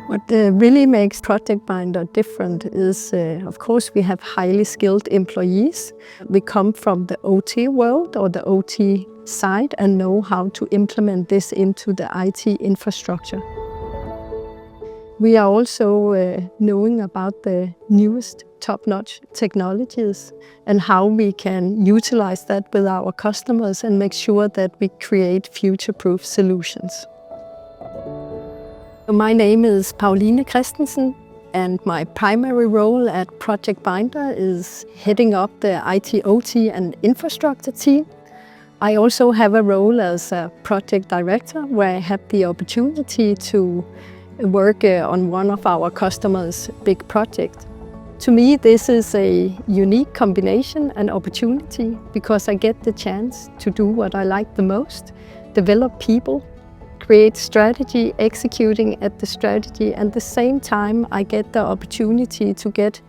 What really makes ProjectBinder different is, of course, we have highly skilled employees. We come from the OT world or the OT side and know how to implement this into the IT infrastructure. We are also knowing about the newest top-notch technologies and how we can utilize that with our customers and make sure that we create future-proof solutions. My name is Pauline Christensen, and my primary role at ProjectBinder is heading up the IT, OT and infrastructure team. I also have a role as a project director where I have the opportunity to work on one of our customers' big projects. To me, this is a unique combination and opportunity because I get the chance to do what I like the most, develop people, create strategy, executing at the strategy, and at the same time I get the opportunity to get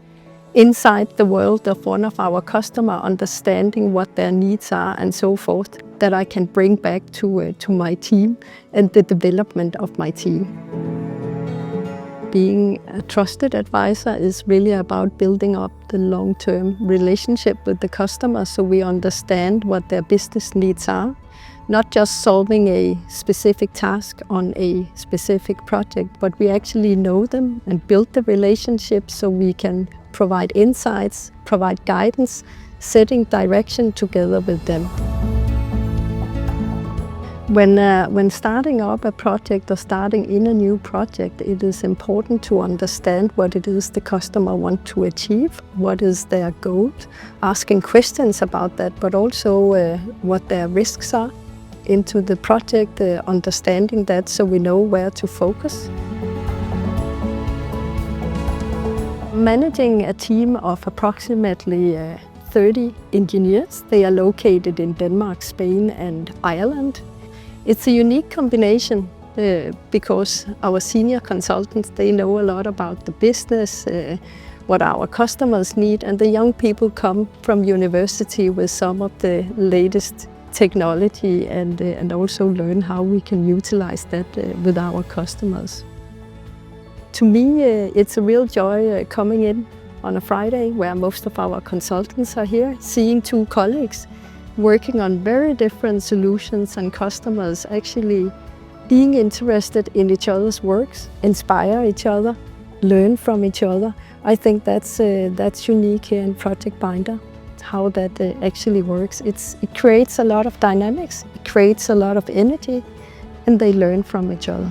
inside the world of one of our customers, understanding what their needs are and so forth, that I can bring back to my team and the development of my team. Being a trusted advisor is really about building up the long-term relationship with the customer so we understand what their business needs are. Not just solving a specific task on a specific project, but we actually know them and build the relationship so we can provide insights, provide guidance, setting direction together with them. When starting up a project or starting in a new project, it is important to understand what it is the customer wants to achieve, what is their goal, asking questions about that, but also what their risks are into the project, understanding that so we know where to focus. Managing a team of approximately 30 engineers. They are located in Denmark, Spain and Ireland. It's a unique combination because our senior consultants, they know a lot about the business, what our customers need, and the young people come from university with some of the latest technology and also learn how we can utilize that with our customers. To me, it's a real joy coming in on a Friday where most of our consultants are here, seeing two colleagues working on very different solutions and customers actually being interested in each other's works, inspire each other, learn from each other. I think that's unique here in ProjectBinder. How that actually works. It creates a lot of dynamics, it creates a lot of energy, and they learn from each other.